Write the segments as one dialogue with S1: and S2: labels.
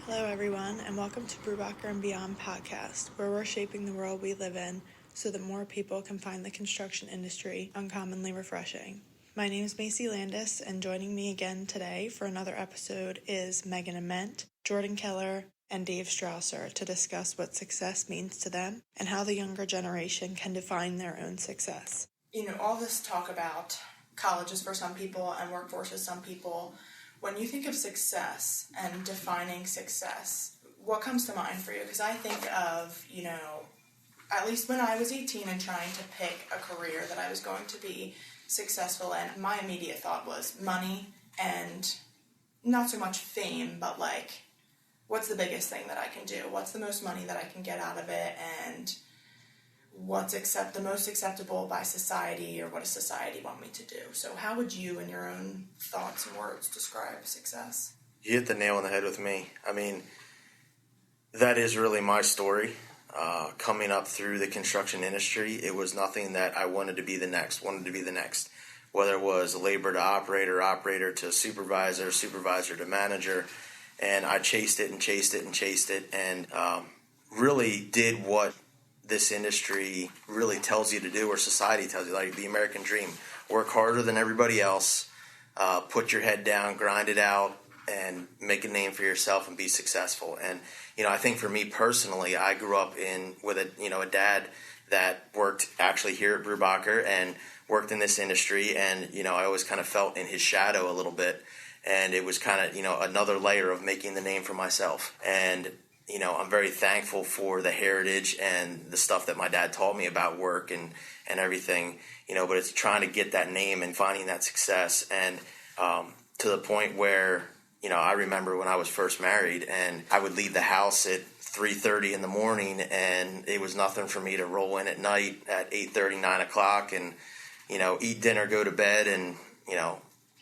S1: Hello, everyone, and welcome to Brubacher and Beyond podcast, where we're shaping the world we live in so that more people can find the construction industry uncommonly refreshing. My name is Maecy Landis, and joining me again today for another episode is Megan Ament, Jordan Keller, and Dave Strawser to discuss what success means to them and how the younger generation can define their own success.
S2: You know, all this talk about colleges for some people and workforce for some people, when you think of success and defining success, what comes to mind for you? Because I think of, at least when I was 18 and trying to pick a career that I was going to be successful in, my immediate thought was money and not so much fame, but what's the biggest thing that I can do? What's the most money that I can get out of it? And what's the most acceptable by society, or what does society want me to do? So how would you, in your own thoughts and words, describe success?
S3: You hit the nail on the head with me. I mean, that is really my story. Coming up through the construction industry, it was nothing that I wanted to be the next. Whether it was labor to operator to supervisor to manager. And I chased it, and really did what this industry really tells you to do, or society tells you, like the American dream. Work harder than everybody else, put your head down, grind it out, and make a name for yourself and be successful. And, I think for me personally, I grew up with a dad that worked actually here at Brubacher and worked in this industry. And, I always kind of felt in his shadow a little bit. And it was kind of, another layer of making the name for myself. And, I'm very thankful for the heritage and the stuff that my dad taught me about work and everything, but it's trying to get that name and finding that success. And to the point where, I remember when I was first married and I would leave the house at 3:30 in the morning, and it was nothing for me to roll in at night at 8:30, 9 o'clock and, eat dinner, go to bed, and,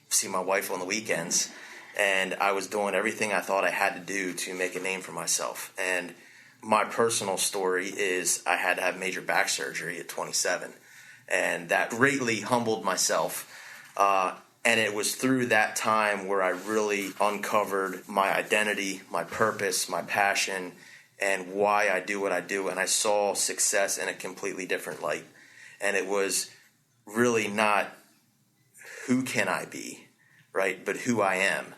S3: see my wife on the weekends. And I was doing everything I thought I had to do to make a name for myself. And my personal story is I had to have major back surgery at 27. And that greatly humbled myself. And it was through that time where I really uncovered my identity, my purpose, my passion, and why I do what I do. And I saw success in a completely different light. And it was really not who can I be, right, but who I am.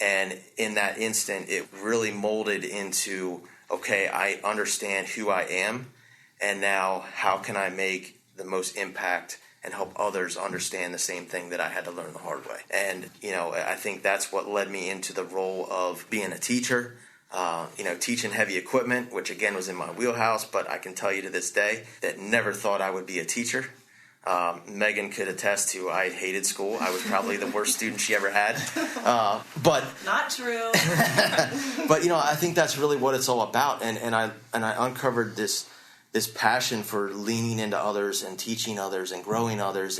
S3: And in that instant, it really molded into, okay, I understand who I am, and now how can I make the most impact and help others understand the same thing that I had to learn the hard way. And, I think that's what led me into the role of being a teacher, teaching heavy equipment, which again was in my wheelhouse, but I can tell you to this day that never thought I would be a teacher. Megan could attest to I hated school. I was probably the worst student she ever had. But
S2: not true.
S3: But I think that's really what it's all about. And I uncovered this passion for leaning into others and teaching others and growing others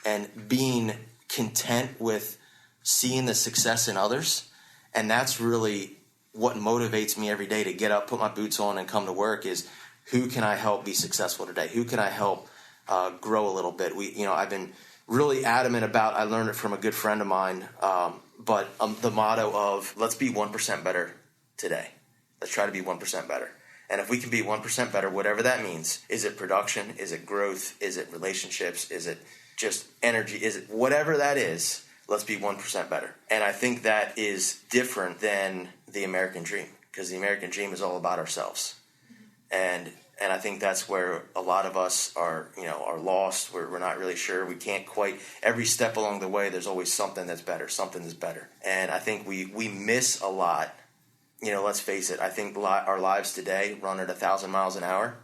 S3: and being content with seeing the success in others. And that's really what motivates me every day to get up, put my boots on, and come to work. Is who can I help be successful today? Who can I help grow a little bit? I've been really adamant about, I learned it from a good friend of mine, but the motto of let's be 1% better today. Let's try to be 1% better. And if we can be 1% better, whatever that means, is it production? Is it growth? Is it relationships? Is it just energy? Is it whatever that is? Let's be 1% better. And I think that is different than the American dream, because the American dream is all about ourselves. And I think that's where a lot of us are lost. We're not really sure. We can't quite, every step along the way, there's always something that's better. And I think we miss a lot. Let's face it, I think our lives today run at 1,000 miles an hour.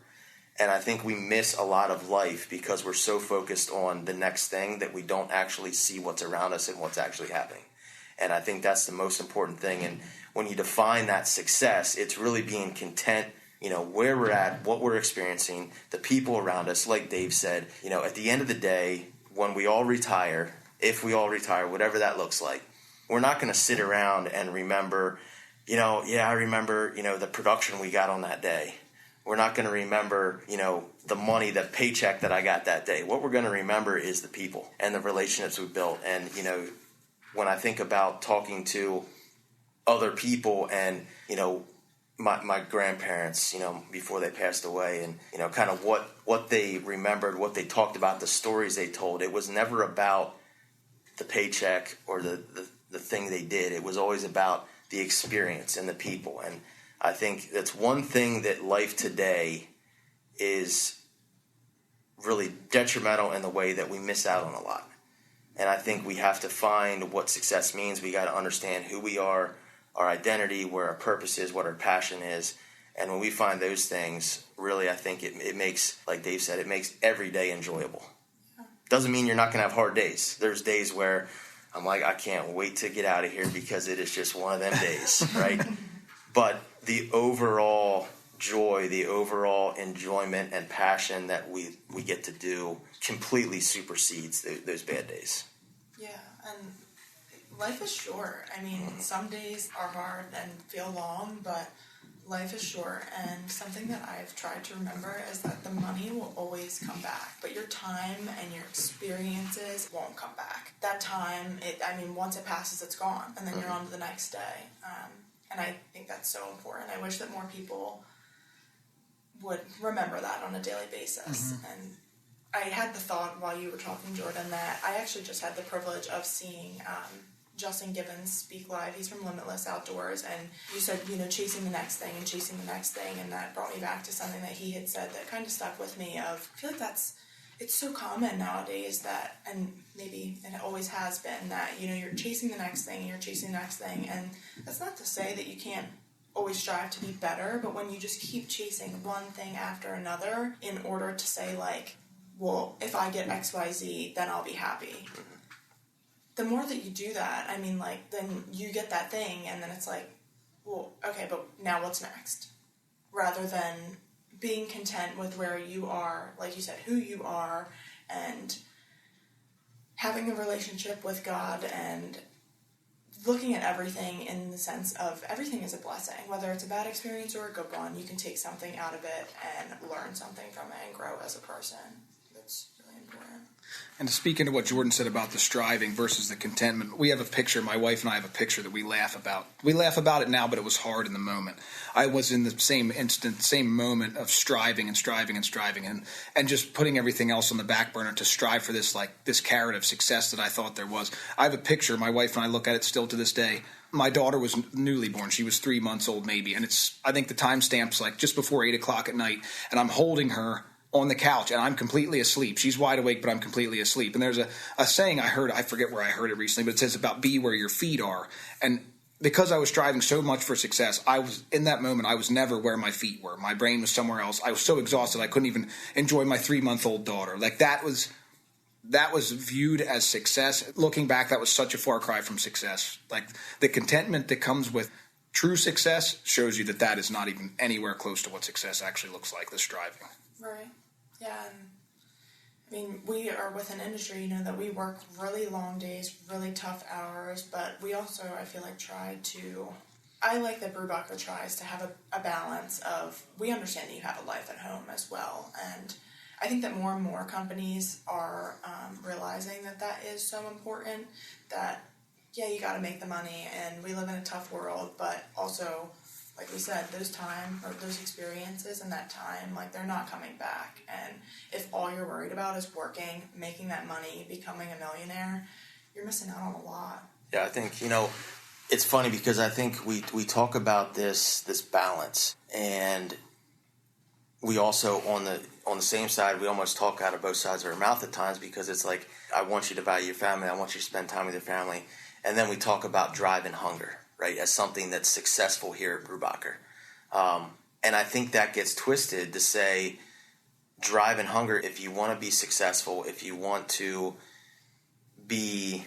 S3: And I think we miss a lot of life because we're so focused on the next thing that we don't actually see what's around us and what's actually happening. And I think that's the most important thing. And when you define that success, it's really being content, where we're at, what we're experiencing, the people around us. Like Dave said, at the end of the day, when we all retire, if we all retire, whatever that looks like, we're not going to sit around and remember, I remember, the production we got on that day. We're not going to remember, the money, the paycheck that I got that day. What we're going to remember is the people and the relationships we built. And, when I think about talking to other people and, my grandparents, before they passed away, and, kind of what they remembered, what they talked about, the stories they told. It was never about the paycheck or the thing they did. It was always about the experience and the people. And I think that's one thing that life today is really detrimental in the way that we miss out on a lot. And I think we have to find what success means. We got to understand who we are, our identity, where our purpose is, what our passion is. And when we find those things, really, I think it makes, like Dave said, it makes every day enjoyable. Doesn't mean you're not going to have hard days. There's days where I'm like, I can't wait to get out of here because it is just one of them days, right? But the overall joy, the overall enjoyment and passion that we get to do completely supersedes those bad days.
S2: Yeah, and life is short. I mean, some days are hard and feel long, but life is short. And something that I've tried to remember is that the money will always come back, but your time and your experiences won't come back. That time, once it passes, it's gone, and then you're on to the next day. And I think that's so important. I wish that more people would remember that on a daily basis. And I had the thought while you were talking, Jordan, that I actually just had the privilege of seeing Justin Gibbons speak live. He's from Limitless Outdoors, and you said, chasing the next thing and chasing the next thing, and that brought me back to something that he had said that kind of stuck with me of, I feel like it's so common nowadays that, and maybe it always has been, that, you're chasing the next thing and you're chasing the next thing, and that's not to say that you can't always strive to be better, but when you just keep chasing one thing after another in order to say, like, well, if I get XYZ, then I'll be happy. The more that you do that, then you get that thing, and then it's like, well, okay, but now what's next? Rather than being content with where you are, like you said, who you are, and having a relationship with God, and looking at everything in the sense of everything is a blessing. Whether it's a bad experience or a good one, you can take something out of it and learn something from it and grow as a person. That's really important.
S4: And to speak into what Jordan said about the striving versus the contentment, we have a picture, my wife and I have a picture that we laugh about. We laugh about it now, but it was hard in the moment. I was in the same instant, same moment of striving and just putting everything else on the back burner to strive for this carrot of success that I thought there was. I have a picture, my wife and I look at it still to this day. My daughter was newly born. She was 3 months old maybe, and I think the timestamp's like just before 8 o'clock at night, and I'm holding her on the couch, and I'm completely asleep. She's wide awake, but I'm completely asleep. And there's a saying I heard, I forget where I heard it recently, but it says about be where your feet are. And because I was striving so much for success, I was in that moment, I was never where my feet were. My brain was somewhere else. I was so exhausted I couldn't even enjoy my 3-month-old daughter. Like that was viewed as success. Looking back, that was such a far cry from success. Like the contentment that comes with true success shows you that is not even anywhere close to what success actually looks like, the striving.
S2: Right. Yeah, and we are with an industry, that we work really long days, really tough hours, but we also, I feel like, I like that Brubacher tries to have a balance of, we understand that you have a life at home as well, and I think that more and more companies are realizing that is so important, that, yeah, you gotta make the money, and we live in a tough world, but also, like we said, those experiences and that time, they're not coming back. And if all you're worried about is working, making that money, becoming a millionaire, you're missing out on a lot.
S3: Yeah, I think, it's funny because I think we talk about this balance, and we also, on the same side, we almost talk out of both sides of our mouth at times, because it's like, I want you to value your family, I want you to spend time with your family, and then we talk about drive and hunger, right, as something that's successful here at Brubacher. And I think that gets twisted to say drive and hunger, if you want to be successful, if you want to be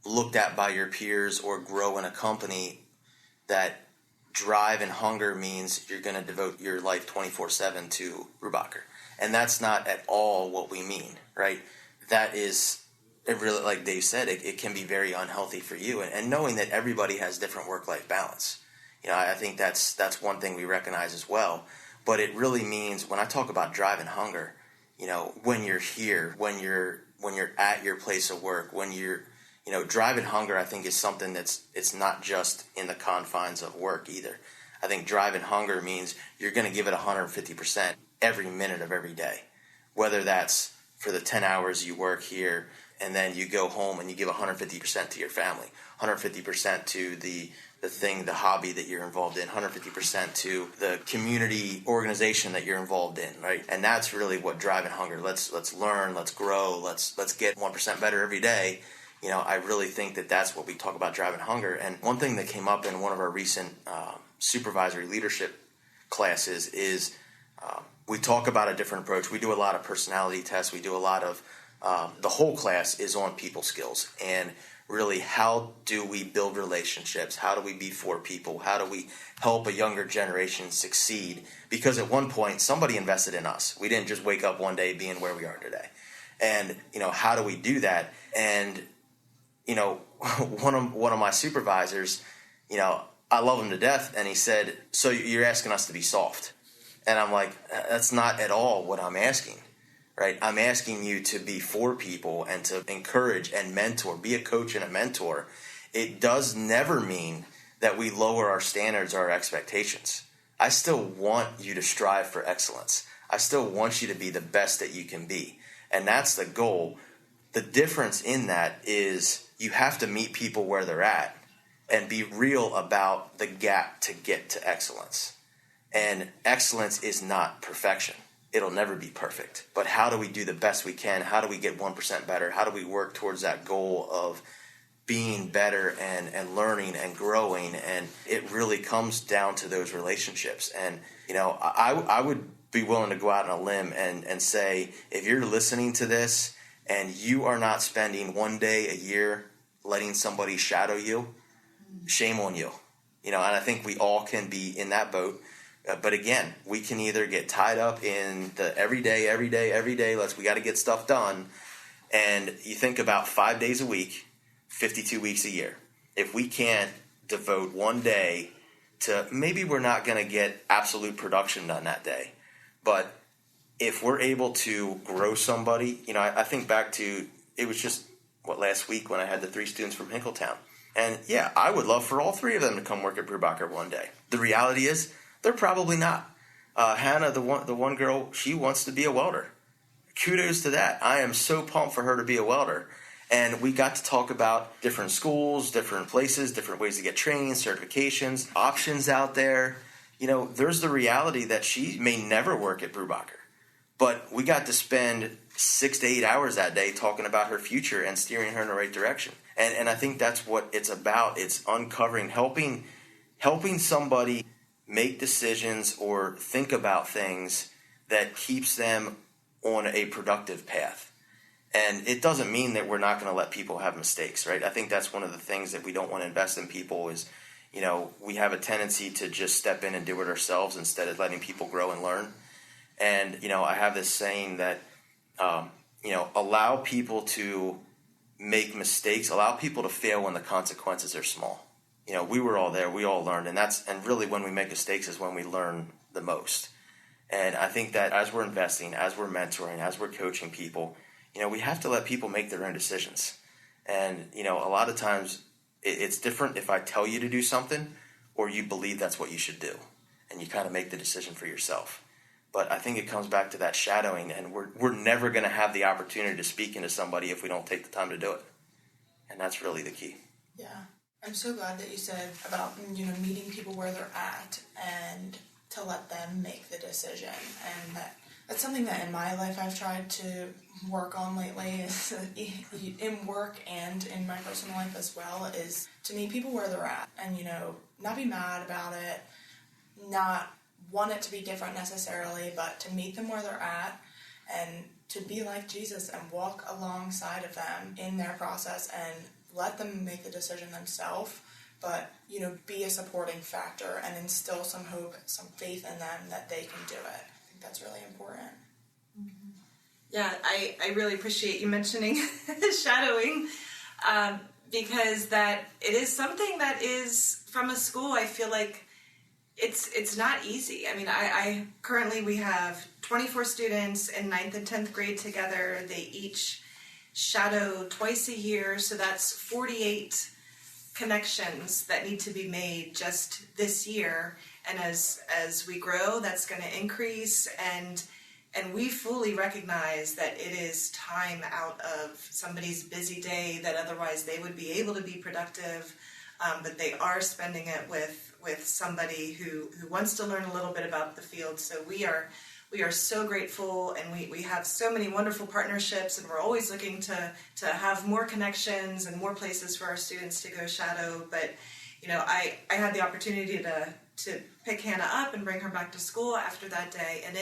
S3: looked at by your peers or grow in a company, that drive and hunger means you're going to devote your life 24/7 to Brubacher. And that's not at all what we mean, right? That is... It really, like Dave said, it can be very unhealthy for you. And knowing that everybody has different work-life balance, I think that's one thing we recognize as well. But it really means, when I talk about drive and hunger, when you're here, when you're at your place of work, when you're Driving hunger, I think, is something it's not just in the confines of work either. I think driving hunger means you're going to give it 150% every minute of every day, whether that's for the 10 hours you work here and then you go home and you give 150% to your family, 150% to the hobby that you're involved in, 150% to the community organization that you're involved in, right? And that's really what driving hunger. Let's learn, let's grow, let's get 1% better every day. I really think that's what we talk about driving hunger. And one thing that came up in one of our recent supervisory leadership classes is we talk about a different approach. We do a lot of personality tests. We do a lot of the whole class is on people skills and really how do we build relationships? How do we be for people? How do we help a younger generation succeed? Because at one point somebody invested in us. We didn't just wake up one day being where we are today. And how do we do that? And one of my supervisors, I love him to death, and he said, "So you're asking us to be soft?" And I'm like, "That's not at all what I'm asking, right? I'm asking you to be for people and to encourage and mentor, be a coach and a mentor. It does never mean that we lower our standards or our expectations. I still want you to strive for excellence. I still want you to be the best that you can be, and that's the goal. The difference in that is you have to meet people where they're at and be real about the gap to get to excellence. And excellence is not perfection. It'll never be perfect. But how do we do the best we can? How do we get 1% better? How do we work towards that goal of being better and learning and growing? And it really comes down to those relationships. And, I would be willing to go out on a limb and say, if you're listening to this and you are not spending one day a year letting somebody shadow you, shame on you. And I think we all can be in that boat. But again, we can either get tied up in the every day, we got to get stuff done. And you think about 5 days a week, 52 weeks a year. If we can't devote one day to, maybe we're not going to get absolute production done that day, but if we're able to grow somebody, I think back to, it was just, last week when I had the 3 students from Hinkletown. And yeah, I would love for all 3 of them to come work at Brubacher one day. The reality is, they're probably not. Hannah, the one girl, she wants to be a welder. Kudos to that. I am so pumped for her to be a welder. And we got to talk about different schools, different places, different ways to get training, certifications, options out there. There's the reality that she may never work at Brubacher. But we got to spend 6 to 8 hours that day talking about her future and steering her in the right direction. And I think that's what it's about. It's uncovering, helping somebody make decisions or think about things that keeps them on a productive path. And it doesn't mean that we're not going to let people have mistakes, right? I think that's one of the things that we don't want to invest in people is, we have a tendency to just step in and do it ourselves instead of letting people grow and learn. And, I have this saying that, allow people to make mistakes, allow people to fail when the consequences are small. We were all there, we all learned, and really when we make mistakes is when we learn the most. And I think that as we're investing, as we're mentoring, as we're coaching people, we have to let people make their own decisions. And, a lot of times it's different if I tell you to do something or you believe that's what you should do. And you kind of make the decision for yourself. But I think it comes back to that shadowing, and we're never going to have the opportunity to speak into somebody if we don't take the time to do it. And that's really the key.
S2: Yeah. I'm so glad that you said about, meeting people where they're at and to let them make the decision. And that's something that in my life I've tried to work on lately is in work and in my personal life as well, is to meet people where they're at and, not be mad about it, not want it to be different necessarily, but to meet them where they're at and to be like Jesus and walk alongside of them in their process and let them make the decision themselves, but, be a supporting factor and instill some hope, some faith in them that they can do it. I think that's really important.
S5: Mm-hmm. Yeah, I really appreciate you mentioning shadowing, because that it is something that is from a school. I feel like it's not easy. I mean, I currently we have 24 students in 9th and 10th grade together. They each shadow twice a year, so that's 48 connections that need to be made just this year. And as we grow, that's going to increase, and we fully recognize that it is time out of somebody's busy day that otherwise they would be able to be productive, but they are spending it with somebody who wants to learn a little bit about the field. So we are so grateful, and we have so many wonderful partnerships, and we're always looking to have more connections and more places for our students to go shadow. But I had the opportunity to pick Hannah up and bring her back to school after that day, and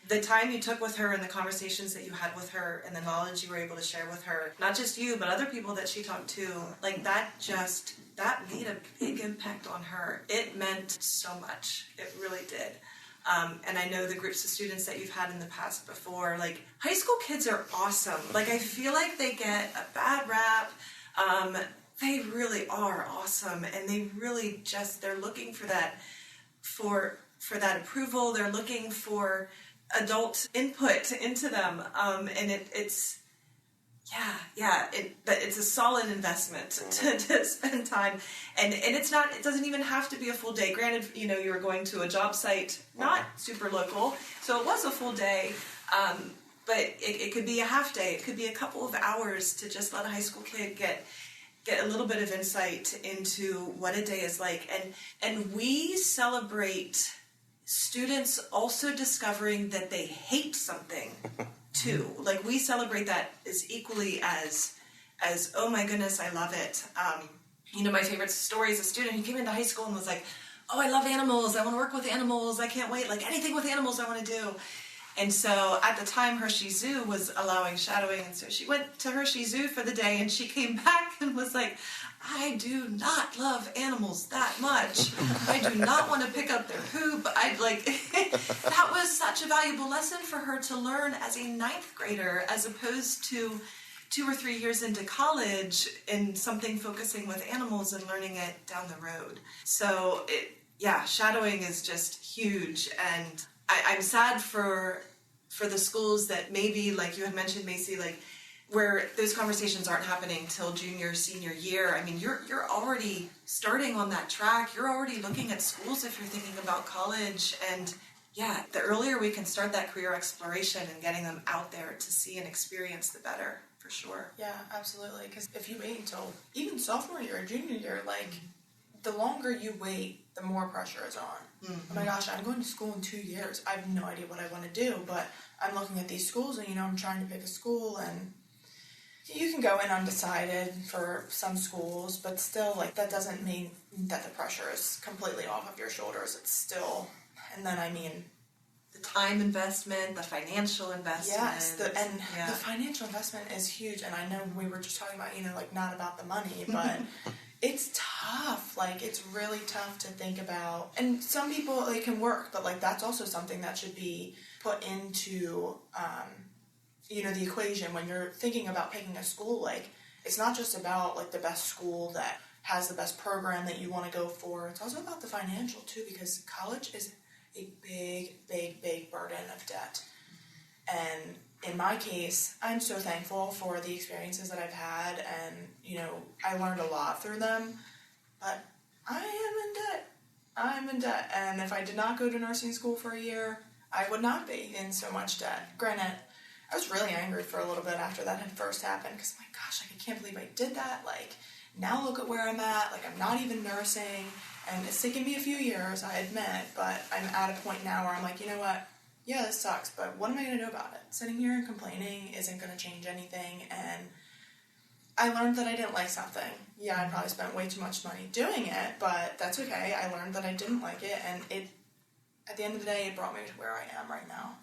S5: the time you took with her and the conversations that you had with her and the knowledge you were able to share with her, not just you, but other people that she talked to, like that made a big impact on her. It meant so much. It really did. And I know the groups of students that you've had in the past before, like high school kids are awesome. Like I feel like they get a bad rap. They really are awesome, and they really they're looking for that, for that approval. They're looking for adult input into them, and it's a solid investment to spend time, and it doesn't even have to be a full day. Granted, you were going to a job site not super local, so it was a full day, but it could be a half day. It could be a couple of hours to just let a high school kid get a little bit of insight into what a day is like, and we celebrate students also discovering that they hate something too. Like we celebrate that as equally as oh my goodness, I love it. My favorite story is a student who came into high school and was like, oh, I love animals, I want to work with animals, I can't wait, like anything with animals I want to do. And so at the time Hershey Zoo was allowing shadowing, and so she went to Hershey Zoo for the day, and she came back and was like, I do not love animals that much. I do not want to pick up their poop. That was such a valuable lesson for her to learn as a 9th grader, as opposed to 2 or 3 years into college in something focusing with animals and learning it down the road. So shadowing is just huge, and I'm sad for the schools that maybe, like you had mentioned, Maecy, like where those conversations aren't happening till junior, senior year. I mean, you're already starting on that track. You're already looking at schools if you're thinking about college. And the earlier we can start that career exploration and getting them out there to see and experience, the better, for sure.
S2: Yeah, absolutely. Because if you wait until even sophomore year or junior year, like the longer you wait, the more pressure is on. Mm-hmm. Oh my gosh, I'm going to school in 2 years. I have no idea what I want to do, but I'm looking at these schools, and I'm trying to pick a school, and you can go in undecided for some schools, but still, like, that doesn't mean that the pressure is completely off of your shoulders. It's still, and then
S5: the time investment, the financial investment.
S2: Yes, the financial investment is huge, and I know we were just talking about, like, not about the money, but it's tough. Like, it's really tough to think about. And some people, it can work, but, like, that's also something that should be put into, the equation when you're thinking about picking a school. Like, it's not just about, like, the best school that has the best program that you want to go for. It's also about the financial, too, because college is a big, big, big burden of debt. And in my case, I'm so thankful for the experiences that I've had, and, I learned a lot through them, but I am in debt. And if I did not go to nursing school for a year, I would not be in so much debt. Granted, I was really angry for a little bit after that had first happened, because I'm like, gosh, I can't believe I did that. Like, now look at where I'm at. Like, I'm not even nursing, and it's taken me a few years, I admit, but I'm at a point now where I'm like, you know what? Yeah, this sucks, but what am I going to do about it? Sitting here and complaining isn't going to change anything, and I learned that I didn't like something. Yeah, I probably spent way too much money doing it, but that's okay. I learned that I didn't like it, and at the end of the day, it brought me to where I am right now.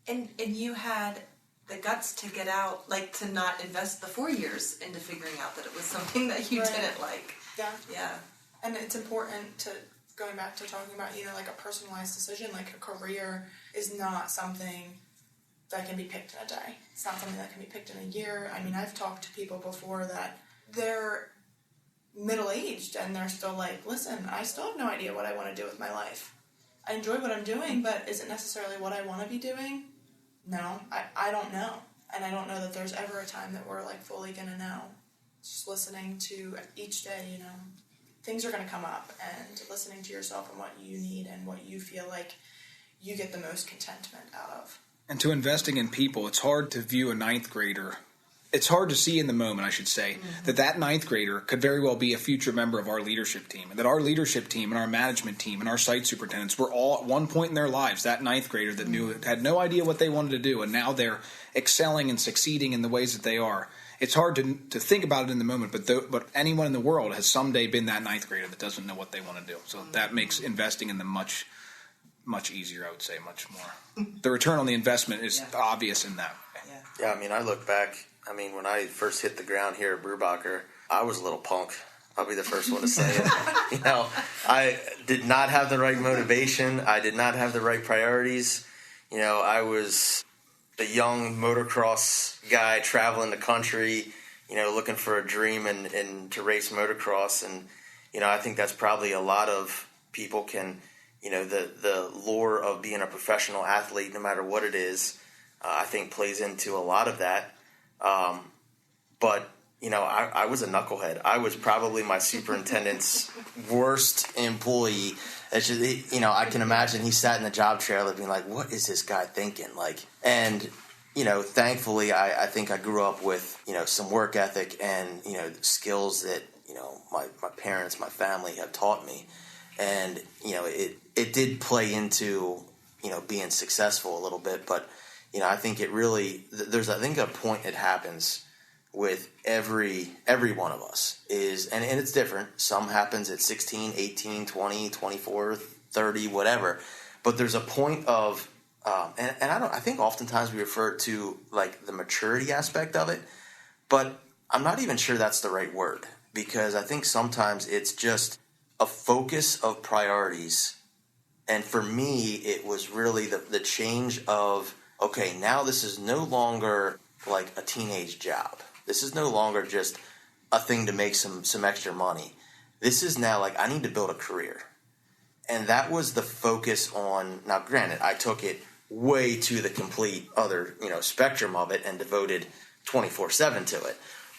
S5: And you had the guts to get out, like, to not invest the 4 years into figuring out that it was something that you didn't like.
S2: Yeah.
S5: Yeah.
S2: And it's important to, going back to talking about, like, a personalized decision, like a career is not something that can be picked in a day. It's not something that can be picked in a year. I mean, I've talked to people before that they're middle-aged and they're still like, listen, I still have no idea what I want to do with my life. I enjoy what I'm doing, but is it necessarily what I want to be doing? No, I don't know. And I don't know that there's ever a time that we're like fully going to know. Just listening to each day, you know, things are going to come up, and listening to yourself and what you need and what you feel like you get the most contentment out of.
S4: And to investing in people, it's hard to view a ninth grader. It's hard to see in the moment, I should say, that ninth grader could very well be a future member of our leadership team. And that our leadership team and our management team and our site superintendents were all at one point in their lives that ninth grader that had no idea what they wanted to do, and now they're excelling and succeeding in the ways that they are. It's hard to think about it in the moment, but anyone in the world has someday been that ninth grader that doesn't know what they want to do. So that makes investing in them much easier, I would say, much more. The return on the investment is obvious in that way.
S3: Yeah, I mean, I look back. I mean, when I first hit the ground here at Brubacher, I was a little punk. I'll be the first one to say it. You know, I did not have the right motivation. I did not have the right priorities. You know, I was a young motocross guy traveling the country, you know, looking for a dream and to race motocross. And, you know, I think that's probably a lot of people can, you know, the lure of being a professional athlete, no matter what it is, I think plays into a lot of that. But, you know, I was a knucklehead. I was probably my superintendent's worst employee. It's just, you know, I can imagine he sat in the job trailer being like, what is this guy thinking? Like, and, you know, thankfully, I think I grew up with, you know, some work ethic and, you know, skills that, you know, my parents, my family have taught me. And, you know, it did play into, you know, being successful a little bit. But, you know, I think it really, there's, I think, a point that happens with every one of us is, and it's different. Some happens at 16, 18, 20, 24, 30, whatever. But there's a point of, and I think oftentimes we refer to like the maturity aspect of it, but I'm not even sure that's the right word, because I think sometimes it's just a focus of priorities. And for me, it was really the change of, okay, now this is no longer like a teenage job. This is no longer just a thing to make some extra money. This is now like, I need to build a career. And that was the focus on, now granted, I took it way to the complete other, you know, spectrum of it and devoted 24/7 to it.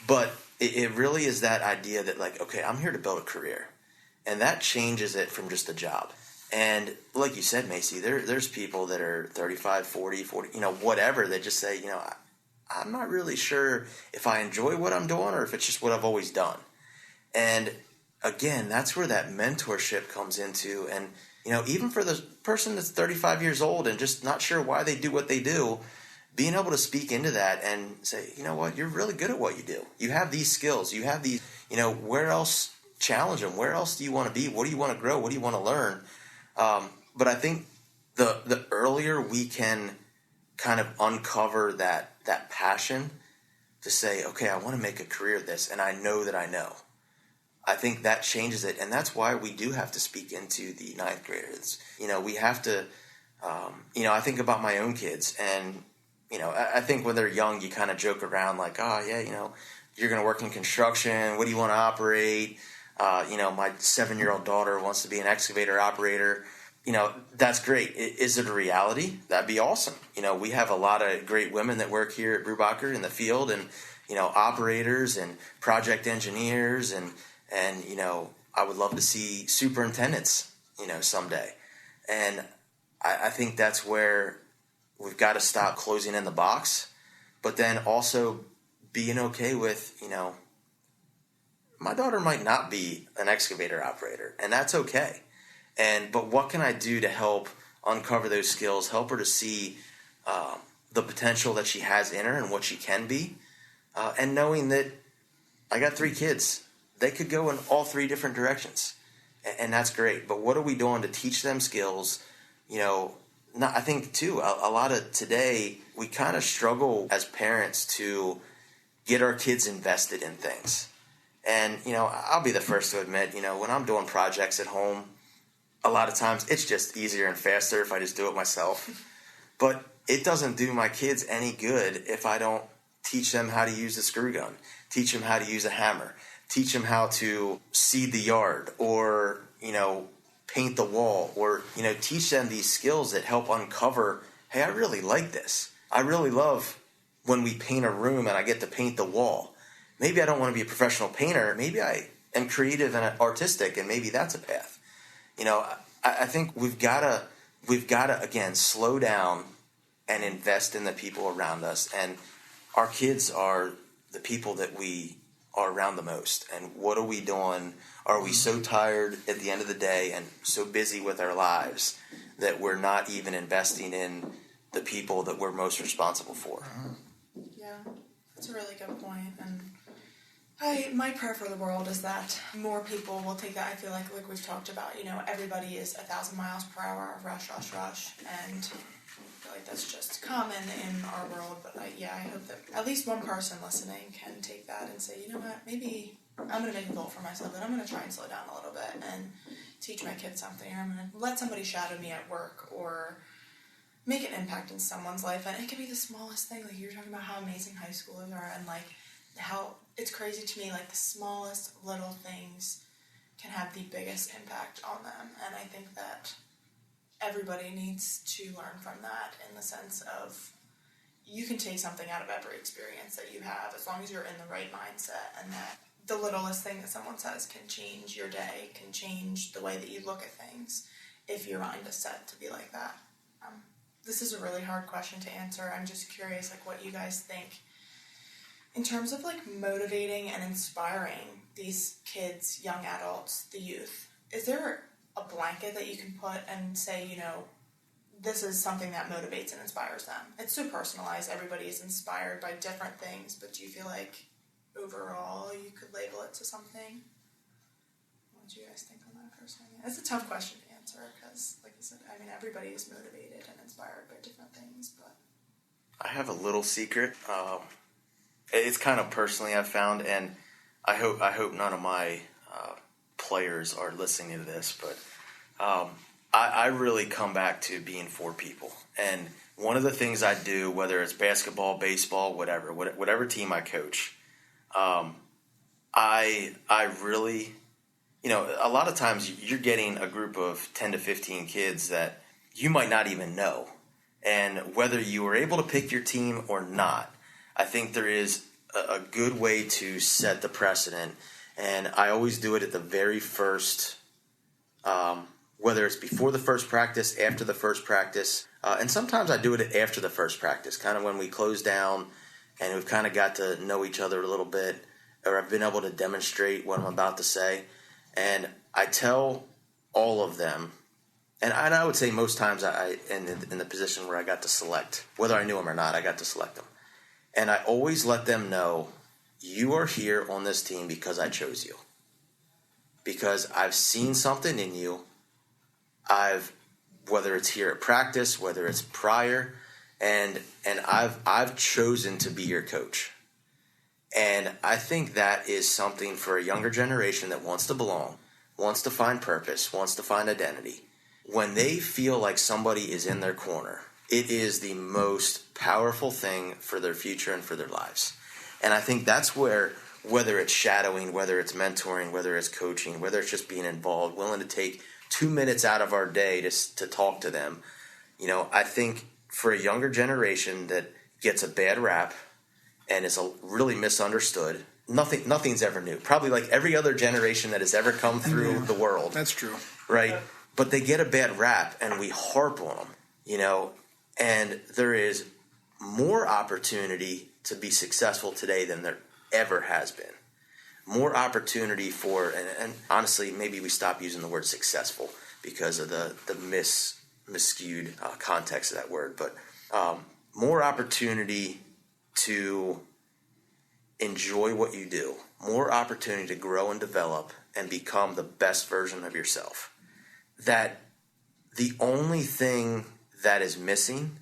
S3: But it really is that idea that like, okay, I'm here to build a career. And that changes it from just a job. And like you said, Maecy, there's people that are 35, 40, you know, whatever, that just say, you know, I'm not really sure if I enjoy what I'm doing or if it's just what I've always done. And again, that's where that mentorship comes into. And, you know, even for the person that's 35 years old and just not sure why they do what they do, being able to speak into that and say, you know what, you're really good at what you do. You have these skills. You have these, you know, where else, challenge them. Where else do you want to be? What do you want to grow? What do you want to learn? But I think the earlier we can kind of uncover that passion to say, okay, I want to make a career of this, and I know that I know. I think that changes it, and that's why we do have to speak into the ninth graders. You know, we have to, you know, I think about my own kids, and, you know, I think when they're young, you kind of joke around like, oh, yeah, you know, you're going to work in construction. What do you want to operate? You know, my 7-year-old daughter wants to be an excavator operator. You know, that's great. Is it a reality? That'd be awesome. You know, we have a lot of great women that work here at Brubacher in the field, and, you know, operators and project engineers, and you know, I would love to see superintendents, you know, someday. And I think that's where we've got to stop closing in the box, but then also being okay with, you know, my daughter might not be an excavator operator, and that's okay. But what can I do to help uncover those skills, help her to see the potential that she has in her and what she can be, and knowing that I got 3 kids. They could go in all 3 different directions, and that's great. But what are we doing to teach them skills? You know, I think, too, a lot of today, we kind of struggle as parents to get our kids invested in things. And, you know, I'll be the first to admit, you know, when I'm doing projects at home, a lot of times it's just easier and faster if I just do it myself. But it doesn't do my kids any good if I don't teach them how to use a screw gun, teach them how to use a hammer, teach them how to seed the yard, or, you know, paint the wall, or, you know, teach them these skills that help uncover, hey, I really like this. I really love when we paint a room and I get to paint the wall, maybe I don't want to be a professional painter. Maybe I am creative and artistic, and maybe that's a path. You know, I think we've got to again slow down and invest in the people around us. And our kids are the people that we are around the most. And what are we doing? Are we so tired at the end of the day and so busy with our lives that we're not even investing in the people that we're most responsible for?
S2: Yeah, that's a really good point. And my prayer for the world is that more people will take that. I feel like we've talked about, you know, everybody is 1,000 miles per hour, rush, and I feel like that's just common in our world. But I hope that at least one person listening can take that and say, you know what, maybe I'm going to make a goal for myself, and I'm going to try and slow down a little bit and teach my kids something, or I'm going to let somebody shadow me at work, or make an impact in someone's life. And it could be the smallest thing. Like, you were talking about how amazing high schoolers are, and like how it's crazy to me, like the smallest little things can have the biggest impact on them. And I think that everybody needs to learn from that, in the sense of you can take something out of every experience that you have, as long as you're in the right mindset, and that the littlest thing that someone says can change your day, can change the way that you look at things, if your mind is set to be like that. This is a really hard question to answer. I'm just curious, like, what you guys think in terms of like motivating and inspiring these kids, young adults, the youth. Is there a blanket that you can put and say, you know, this is something that motivates and inspires them? It's so personalized. Everybody is inspired by different things, but do you feel like overall you could label it to something? What do you guys think on that personally? It's a tough question to answer because, like you said, I mean, everybody is motivated and inspired by different things, but
S3: I have a little secret. It's kind of personally I've found, and I hope none of my players are listening to this, but I really come back to being for people. And one of the things I do, whether it's basketball, baseball, whatever team I coach, I really, you know, a lot of times you're getting a group of 10 to 15 kids that you might not even know. And whether you were able to pick your team or not, I think there is a good way to set the precedent. And I always do it at the very first, whether it's before the first practice, after the first practice. And sometimes I do it after the first practice, kind of when we close down and we've kind of got to know each other a little bit, or I've been able to demonstrate what I'm about to say. And I tell all of them, and I would say most times in the position where I got to select, whether I knew them or not, I got to select them. And I always let them know, you are here on this team because I chose you. Because I've seen something in you. Whether it's here at practice, whether it's prior, and I've chosen to be your coach. And I think that is something for a younger generation that wants to belong, wants to find purpose, wants to find identity. When they feel like somebody is in their corner, it is the most powerful thing for their future and for their lives. And I think that's where, whether it's shadowing, whether it's mentoring, whether it's coaching, whether it's just being involved, willing to take 2 minutes out of our day to talk to them. You know, I think for a younger generation that gets a bad rap and is really misunderstood, nothing's ever new. Probably like every other generation that has ever come through the world.
S4: That's true.
S3: Right? But they get a bad rap and we harp on them, you know, and there is more opportunity to be successful today than there ever has been. More opportunity for, and honestly, maybe we stop using the word successful because of the miscued context of that word, but more opportunity to enjoy what you do, more opportunity to grow and develop and become the best version of yourself. That the only thing that is missing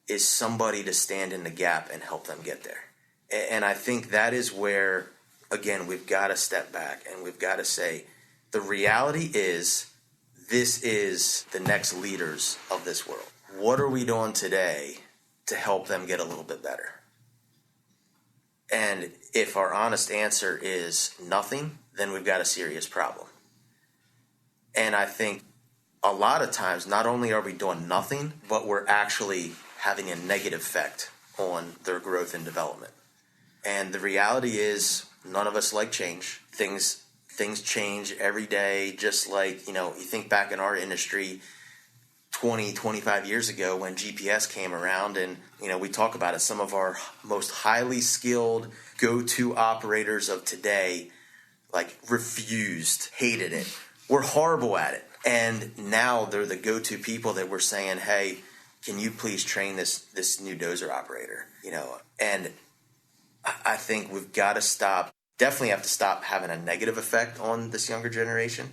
S3: is somebody to stand in the gap and help them get there. And I think that is where, again, we've got to step back and we've got to say, the reality is, this is the next leaders of this world. What are we doing today to help them get a little bit better? And if our honest answer is nothing, then we've got a serious problem. And I think a lot of times, not only are we doing nothing, but we're actually having a negative effect on their growth and development. And the reality is, none of us like change. Things change every day, just like, you think back in our industry 20, 25 years ago when GPS came around, and, we talk about it. Some of our most highly skilled go-to operators of today, refused, hated it. We're horrible at it. And now they're the go-to people that we're saying, hey, can you please train this new dozer operator? And I think we've got to definitely have to stop having a negative effect on this younger generation,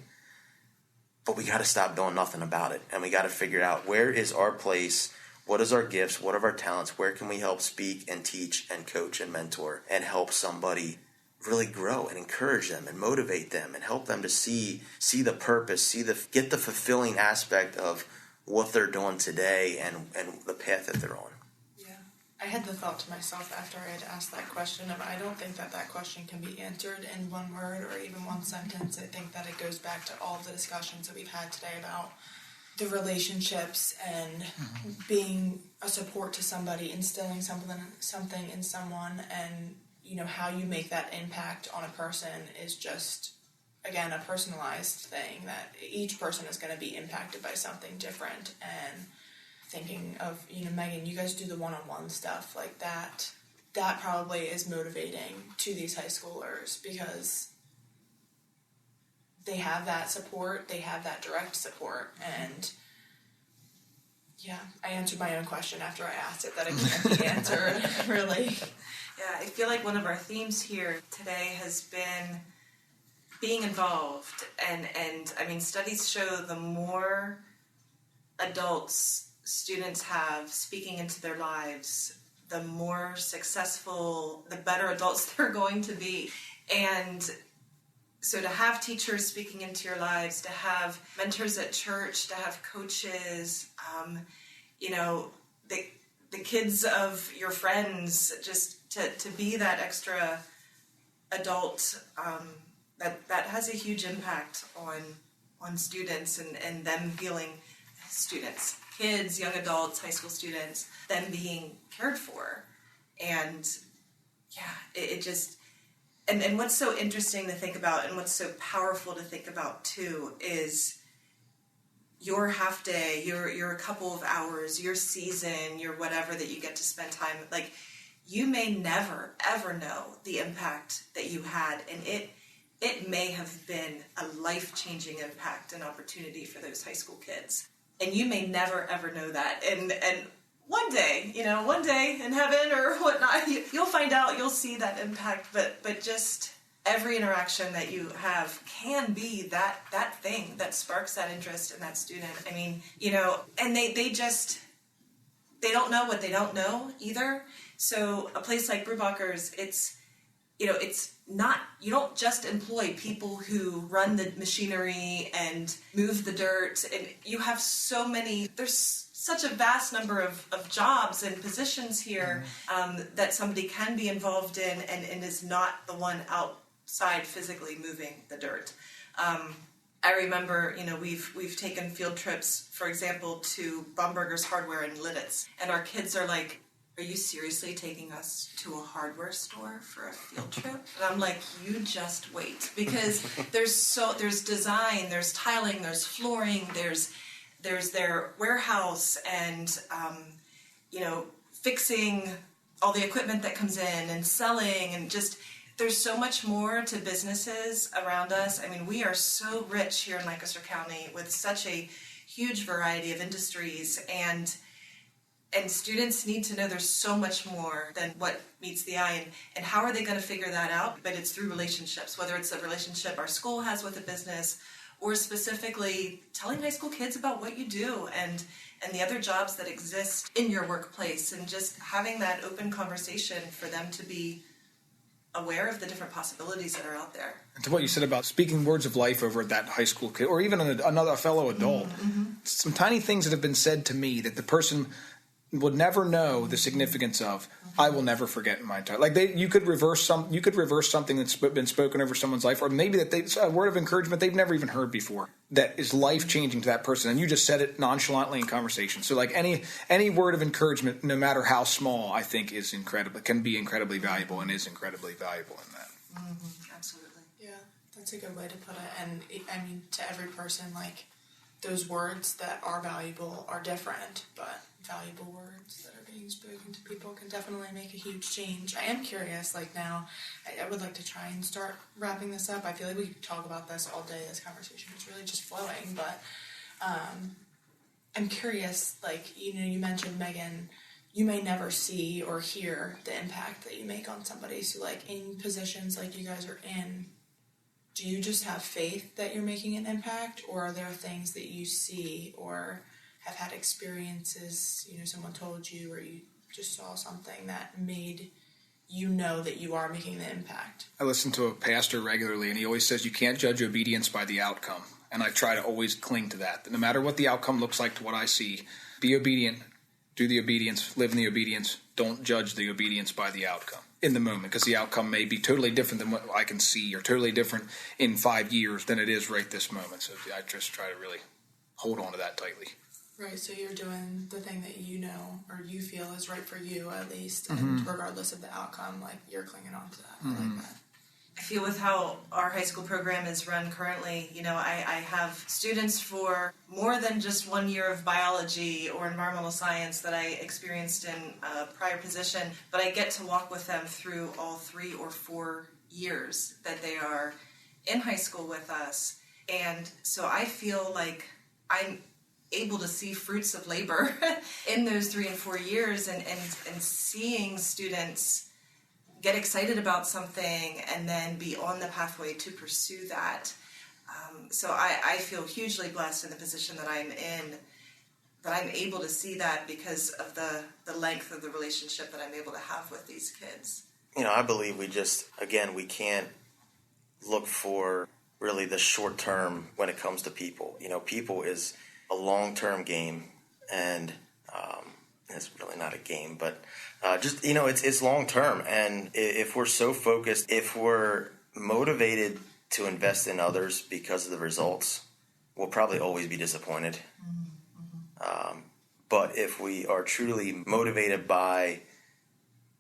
S3: but we got to stop doing nothing about it. And we got to figure out, where is our place? What is our gifts? What are our talents? Where can we help speak and teach and coach and mentor and help somebody really grow and encourage them and motivate them and help them to see the purpose, get the fulfilling aspect of what they're doing today and the path that they're on.
S2: Yeah. I had the thought to myself after I had asked that question of, I don't think that question can be answered in one word or even one sentence. I think that it goes back to all of the discussions that we've had today about the relationships and being a support to somebody, instilling something in someone, and how you make that impact on a person is just, again, a personalized thing that each person is going to be impacted by something different. And thinking of, Megan, you guys do the one-on-one stuff like that. That probably is motivating to these high schoolers because they have that support, they have that direct support. And yeah, I answered my own question after I asked it, that it can't be answered, really.
S5: Yeah, I feel like one of our themes here today has been being involved. And I mean, studies show the more adults students have speaking into their lives, the more successful, the better adults they're going to be. And so to have teachers speaking into your lives, to have mentors at church, to have coaches, the kids of your friends, just to be that extra adult, that has a huge impact on students and them feeling, students, kids, young adults, high school students, them being cared for. And yeah, it just, and what's so interesting to think about and what's so powerful to think about too is your half day, your couple of hours, your season, your whatever that you get to spend time, you may never ever know the impact that you had, and it may have been a life-changing impact and opportunity for those high school kids. And you may never ever know that. And one day in heaven or whatnot, you'll find out, you'll see that impact, but just every interaction that you have can be that thing that sparks that interest in that student. I mean, and they don't know what they don't know either. So a place like Brubacher's, it's not, you don't just employ people who run the machinery and move the dirt, and you have there's such a vast number of jobs and positions here that somebody can be involved in and is not the one outside physically moving the dirt. I remember, we've taken field trips, for example, to Baumberger's Hardware in Lidditz, and our kids are like, "Are you seriously taking us to a hardware store for a field trip?" And I'm like, you just wait, because there's design, there's tiling, there's flooring, there's their warehouse, and fixing all the equipment that comes in and selling, and just there's so much more to businesses around us. I mean, we are so rich here in Lancaster County with such a huge variety of industries, and students need to know there's so much more than what meets the eye, and how are they going to figure that out? But it's through relationships, whether it's a relationship our school has with a business, or specifically telling high school kids about what you do and the other jobs that exist in your workplace, and just having that open conversation for them to be aware of the different possibilities that are out there.
S4: And to what you said about speaking words of life over at that high school kid, or even another fellow adult, some tiny things that have been said to me that the person would never know the significance of. I will never forget in my entire you could reverse something that's been spoken over someone's life, or maybe that a word of encouragement they've never even heard before that is life changing to that person, and you just said it nonchalantly in conversation. So like any word of encouragement, no matter how small, I think can be incredibly valuable and is incredibly valuable in that.
S5: Mm-hmm. Absolutely.
S2: Yeah, that's a good way to put it. And I mean, to every person, like, those words that are valuable are different, but valuable words that are being spoken to people can definitely make a huge change. I am curious, like, now, I would like to try and start wrapping this up. I feel like we could talk about this all day. This conversation is really just flowing, but I'm curious, like, you mentioned, Megan, you may never see or hear the impact that you make on somebody. So, like, in positions like you guys are in, do you just have faith that you're making an impact, or are there things that you see or have had experiences, someone told you, or you just saw something that made you know that you are making the impact?
S4: I listen to a pastor regularly, and he always says you can't judge obedience by the outcome. And I try to always cling to that. No matter what the outcome looks like to what I see, be obedient, do the obedience, live in the obedience. Don't judge the obedience by the outcome in the moment, because the outcome may be totally different than what I can see, or totally different in 5 years than it is right this moment. So I just try to really hold on to that tightly.
S2: Right, so you're doing the thing that you know or you feel is right for you, at least, and regardless of the outcome, like, you're clinging on to that. I like that.
S5: I feel with how our high school program is run currently, I have students for more than just 1 year of biology or environmental science that I experienced in a prior position, but I get to walk with them through all 3 or 4 years that they are in high school with us. And so I feel like I'm able to see fruits of labor in those 3 and 4 years, and seeing students get excited about something and then be on the pathway to pursue that. So I feel hugely blessed in the position that I'm in, that I'm able to see that because of the length of the relationship that I'm able to have with these kids.
S3: I believe we can't look for really the short term when it comes to people. People is a long-term game, and it's really not a game, but it's long-term. And if we're so focused, if we're motivated to invest in others because of the results, we'll probably always be disappointed. But if we are truly motivated by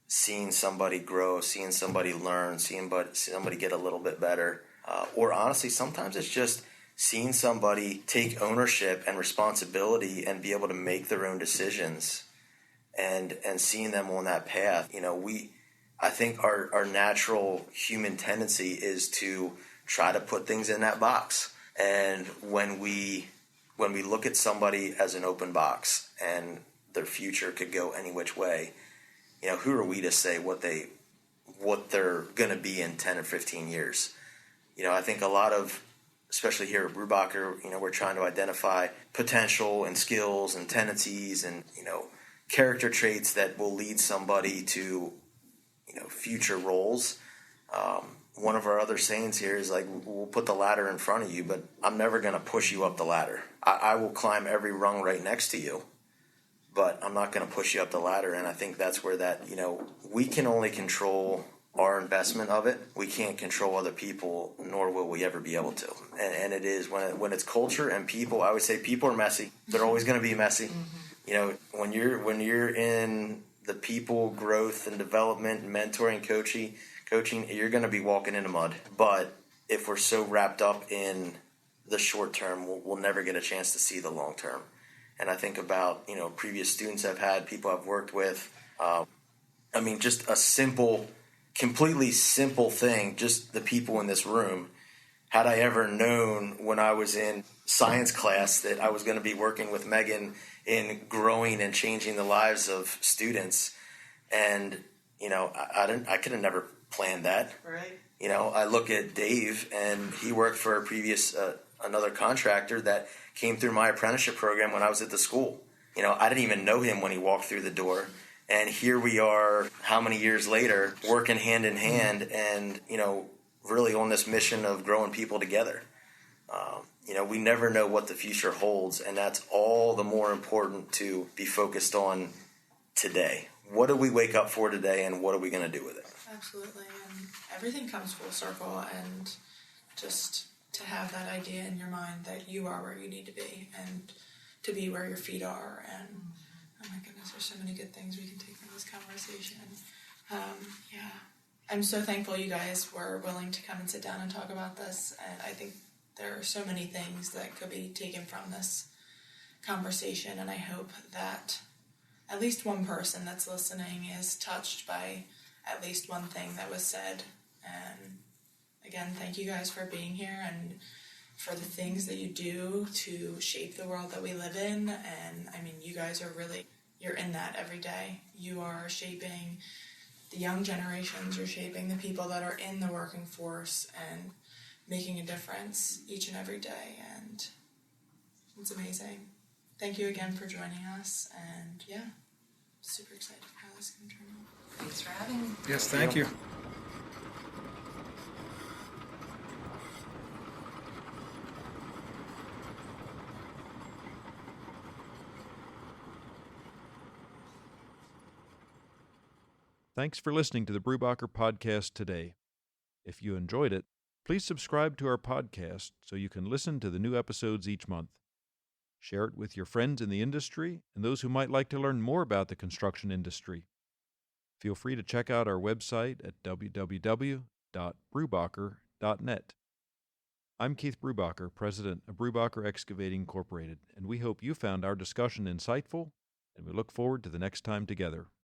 S3: seeing somebody grow, seeing somebody learn, seeing somebody get a little bit better, or honestly, sometimes it's just seeing somebody take ownership and responsibility and be able to make their own decisions, and seeing them on that path. I think our natural human tendency is to try to put things in that box. And when we look at somebody as an open box and their future could go any which way, who are we to say what they're going to be in 10 or 15 years? I think a lot of, especially here at Brubacher, we're trying to identify potential and skills and tendencies and, character traits that will lead somebody to, future roles. One of our other sayings here is like, we'll put the ladder in front of you, but I'm never going to push you up the ladder. I will climb every rung right next to you, but I'm not going to push you up the ladder. And I think that's where that, we can only control our investment of it. We can't control other people, nor will we ever be able to. And it is when it's culture and people. I would say people are messy. They're always going to be messy. When you're in the people growth and development, mentoring, coaching, you're going to be walking in the mud. But if we're so wrapped up in the short term, we'll never get a chance to see the long term. And I think about previous students I've had, people I've worked with. Just a completely simple thing, just the people in this room. Had I ever known when I was in science class that I was going to be working with Megan in growing and changing the lives of students, and I could have never planned that.
S5: Right.
S3: I look at Dave, and he worked for a previous another contractor that came through my apprenticeship program when I was at the school. I didn't even know him when he walked through the door. And here we are, how many years later, working hand in hand and, really on this mission of growing people together. We never know what the future holds, and that's all the more important to be focused on today. What do we wake up for today, and what are we going to do with it?
S2: Absolutely, and everything comes full circle, and just to have that idea in your mind that you are where you need to be, and to be where your feet are, and oh my goodness, there's so many good things we can take from this conversation. Yeah, I'm so thankful you guys were willing to come and sit down and talk about this, and I think there are so many things that could be taken from this conversation, and I hope that at least one person that's listening is touched by at least one thing that was said. And again, thank you guys for being here and for the things that you do to shape the world that we live in. And I mean, you guys are really, you're in that every day. You are shaping the young generations, you're shaping the people that are in the working force and making a difference each and every day. And it's amazing. Thank you again for joining us, and yeah, super excited for how this can turn out.
S5: Thanks for having me.
S4: Yes, thank you.
S6: Thanks for listening to the Brubacher podcast today. If you enjoyed it, please subscribe to our podcast so you can listen to the new episodes each month. Share it with your friends in the industry and those who might like to learn more about the construction industry. Feel free to check out our website at www.brubacher.net. I'm Keith Brubacher, president of Brubacher Excavating Incorporated, and we hope you found our discussion insightful, and we look forward to the next time together.